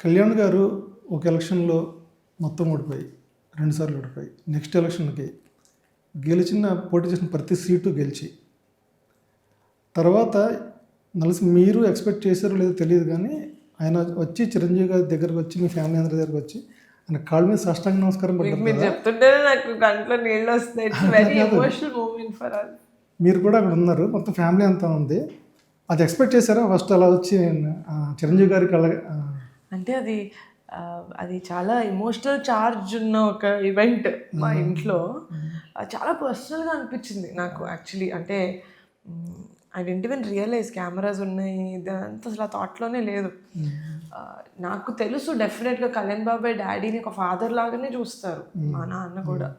కళ్యాణ్ గారు ఒక ఎలక్షన్లో మొత్తం ఓడిపోయి 2 సార్లు ఓడిపోయి నెక్స్ట్ ఎలక్షన్కి గెలిచిన పోటీ చేసిన ప్రతి సీటు గెలిచి తర్వాత మీరు ఎక్స్పెక్ట్ చేశారో లేదో తెలియదు కానీ ఆయన వచ్చి చిరంజీవి గారి దగ్గరకు వచ్చి మీ ఫ్యామిలీ అందరి దగ్గరకు వచ్చి ఆయన కాళ్ళ మీద సాష్టాంగ నమస్కారం మీరు పడ్డారు. చెప్తుంటేనే నాకు కంట్లో నీళ్ళు వస్తాయి. It's very emotional moment for us. మీరు కూడా అక్కడ ఉన్నారు, మొత్తం ఫ్యామిలీ అంతా ఉంది. అది ఎక్స్పెక్ట్ చేశారా ఫస్ట్ అలా వచ్చి చిరంజీవి గారికి అలా? అంటే అది చాలా ఎమోషనల్ ఛార్జ్ ఉన్న ఒక ఈవెంట్ మా ఇంట్లో. చాలా పర్సనల్గా అనిపించింది నాకు యాక్చువల్లీ. అంటే I didn't even realise cameras ఉన్నాయి, ఇదంతా అసలు ఆ థాట్లోనే లేదు. నాకు తెలుసు డెఫినెట్గా కళ్యాణ్ బాబాయ్ డాడీని ఒక ఫాదర్ లాగానే చూస్తారు, మా నాన్న కూడా.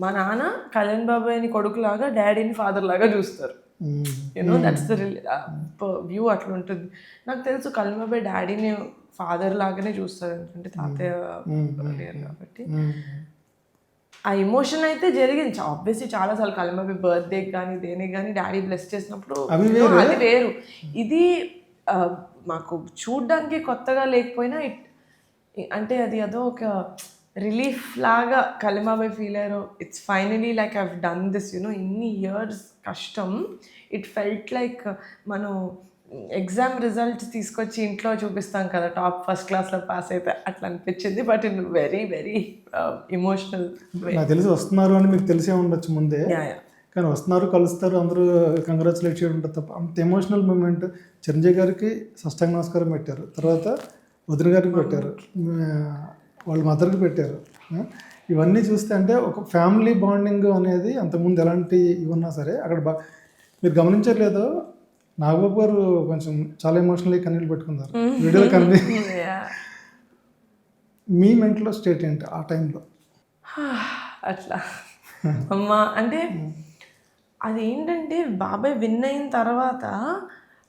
మా నాన్న కళ్యాణ్ బాబాయ్ని కొడుకులాగా, డాడీని ఫాదర్ లాగా చూస్తారు. యూనో దట్స్ ద వ్యూ అట్లా ఉంటుంది. నాకు తెలుసు కళ్యాణ్ బాబాయ్ డాడీని ఫాదర్ లాగానే చూస్తారు, ఎందుకంటే తాతయ్య లేరు కాబట్టి. ఆ ఎమోషన్ అయితే జరిగింది ఆబ్వియస్లీ చాలాసార్లు. కళ్యాణ్ బాబాయ్ బర్త్డేకి కానీ దేనికి కానీ డాడీ బ్లెస్ చేసినప్పుడు అది వేరు. ఇది మాకు చూడ్డానికి కొత్తగా లేకపోయినా అంటే అది అదో ఒక రిలీఫ్ లాగా కళ్యాణ్ బాబాయ్ ఫీల్ అయ్యారు. It's finally like I've done this, you know ఇన్ని ఇయర్స్ కష్టం. ఇట్ ఫెల్ట్ లైక్ మనం ఎగ్జామ్ రిజల్ట్స్ తీసుకొచ్చి ఇంట్లో చూపిస్తాం కదా, టాప్ ఫస్ట్ క్లాస్లో పాస్ అయితే, అట్లా అనిపించింది. But in very very emotional. నాకు తెలిసి వస్తున్నారు అని మీకు తెలిసే ఉండొచ్చు ముందే, కానీ వస్తున్నారు కలుస్తారు అందరూ కంగ్రాచులేట్ చేయడం ఉంటుంది తప్ప అంత ఎమోషనల్ మూమెంట్. చిరంజీవి గారికి సాష్టాంగ నమస్కారం పెట్టారు, తర్వాత వదిన గారికి పెట్టారు, వాళ్ళ మదర్కి పెట్టారు. ఇవన్నీ చూస్తే అంటే ఒక ఫ్యామిలీ బాండింగ్ అనేది అంతకుముందు ఎలాంటి ఇవన్నా సరే అక్కడ మీరు గమనించట్లేదో, నాగబాబు గారు కొంచెం చాలా ఎమోషనల్లీ కన్నీళ్ళు పెట్టుకున్నారు వీడియోలో కనిపి. మీ మెంటల్ స్టేట్ ఏంటి ఆ టైంలో? అట్లా అమ్మా అంటే అది ఏంటంటే బాబాయ్ విన్ అయిన తర్వాత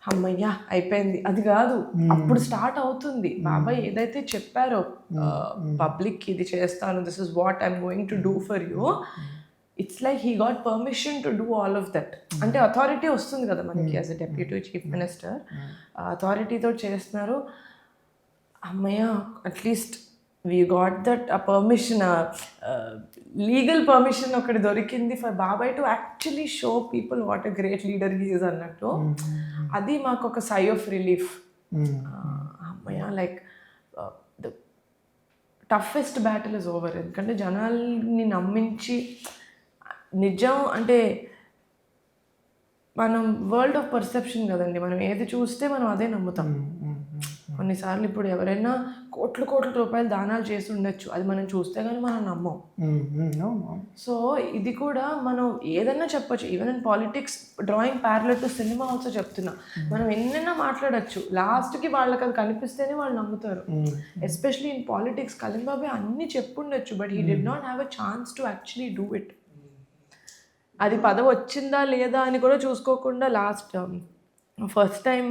అమ్మయ్యా అయిపోయింది అది కాదు, అప్పుడు స్టార్ట్ అవుతుంది. బాబాయ్ ఏదైతే చెప్పారో పబ్లిక్ ఇది చేస్తాను, this is what I'm going to do for you, it's like he got permission to do all of that. అంటే అథారిటీ వస్తుంది కదా మనకి as a deputy chief minister, అథారిటీతో చేస్తున్నారు. అమ్మయ్య at least we got that uh permission, legal permission ఒకటి దొరికింది for బాబాయ్ to actually show people what a great leader he is అన్నట్టు. అది మాకు ఒక సై ఆఫ్ రిలీఫ్. అమ్మయ్య like the toughest battle is over. ఎందుకంటే జనాల్ని నమ్మించి నిజం అంటే మనం వరల్డ్ ఆఫ్ పర్సెప్షన్ కదండి, మనం ఏది చూస్తే మనం అదే నమ్ముతాం. కొన్నిసార్లు ఇప్పుడు ఎవరైనా కోట్ల రూపాయలు దానాలు చేసి ఉండొచ్చు, అది మనం చూస్తే కానీ మనం నమ్మం. సో ఇది కూడా మనం ఏదైనా చెప్పొచ్చు. Even in politics, drawing parallel to cinema also చెప్తున్నా, మనం ఎన్నైనా మాట్లాడచ్చు, లాస్ట్కి వాళ్ళకి అది కనిపిస్తేనే వాళ్ళు నమ్ముతారు. ఎస్పెషలీ ఇన్ పాలిటిక్స్ కళ్యాణ్ బాబాయ్ అన్నీ చెప్పుండొచ్చు, but he did not have a chance to actually do it. అది పదవి వచ్చిందా లేదా అని కూడా చూసుకోకుండా last first time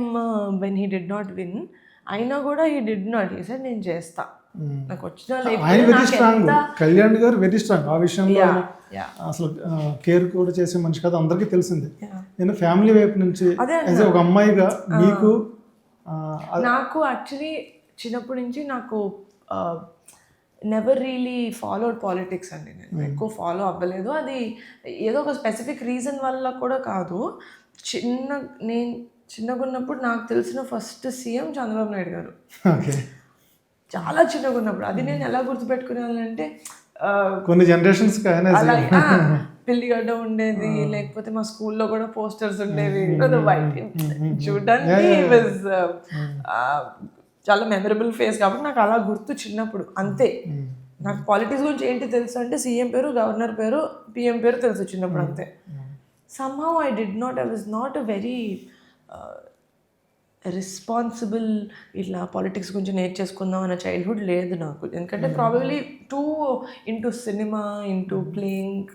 when he did not win అయినా కూడా he did not, he said నేను చేస్తా, నాకు వచ్చినా లేకపోతే. కళ్యాణ్ గారు వెరీ స్ట్రాంగ్ ఆ విషయంలో. అసలు కేర్ కూడా చేసే మనిషి కదా, అందరికీ తెలిసింది. నేను ఫ్యామిలీ వైపు నుంచి ఒక అమ్మాయిగా మీకు నాకు యాక్చువల్లీ చిన్నప్పటి నుంచి నాకు నెవర్ రియలీ ఫాలోడ్ పాలిటిక్స్ అండి. నేను ఎక్కువ ఫాలో అవ్వలేదు. అది ఏదో ఒక స్పెసిఫిక్ రీజన్ వల్ల కూడా కాదు. నేను చిన్నగా ఉన్నప్పుడు నాకు తెలిసిన ఫస్ట్ సీఎం చంద్రబాబు నాయుడు గారు. చాలా చిన్నగా ఉన్నప్పుడు. అది నేను ఎలా గుర్తుపెట్టుకునేవాళ్ళంటే కొన్ని జనరేషన్స్ పిల్లిగడ్డ ఉండేది, లేకపోతే మా స్కూల్లో కూడా పోస్టర్స్ ఉండేవి చూడడానికి. చాలా మెమరబుల్ ఫేస్ కాబట్టి నాకు అలా గుర్తు చిన్నప్పుడు అంతే. నాకు పాలిటిక్స్ గురించి ఏంటి తెలుసు అంటే సీఎం పేరు, గవర్నర్ పేరు, పిఎం పేరు తెలుసు చిన్నప్పుడు అంతే. Somehow I was not a very responsible ఇట్లా పాలిటిక్స్ గురించి నేర్చేసుకుందాం అన్న చైల్డ్హుడ్ లేదు నాకు. ఎందుకంటే probably two into cinema, into playing,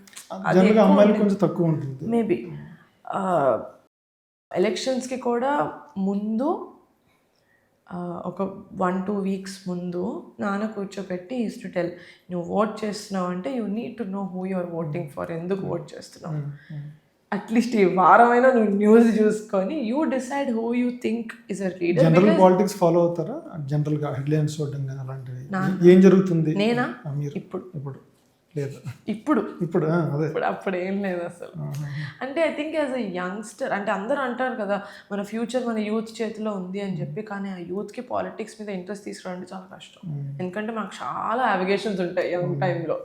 తక్కువ ఉంటుంది మేబీ. ఎలక్షన్స్కి కూడా ముందు ఒక 1-2 వీక్స్ ముందు నాన్న కూర్చోపెట్టి ఈజ్ టు టెల్, నువ్వు ఓట్ చేస్తున్నావు అంటే you need to know who you are voting for, ఎందుకు ఓట్ చేస్తున్నావు. అట్లీస్ట్ ఈ వారమైనా నువ్వు న్యూస్ చూసుకొని you decide who you think is a leader. General politics follow అవుతారా జనరల్గా హెడ్లైన్స్ చూడడం కానీ అలాంటివి ఏం జరుగుతుంది నేనా మీరు ఇప్పుడు ఇప్పుడు లేదు ఇప్పుడు ఇప్పుడు అదే ఇప్పుడు అప్పుడు ఏం లేదు అసలు. అంటే I think as a youngster అంటే అందరూ అంటారు కదా మన ఫ్యూచర్ మన యూత్ చేతిలో ఉంది అని చెప్పి, కానీ ఆ యూత్కి పాలిటిక్స్ మీద ఇంట్రెస్ట్ తీసుకురావడం చాలా కష్టం. ఎందుకంటే మాకు చాలా అవిగేషన్స్ ఉంటాయి యంగ్ టైంలో.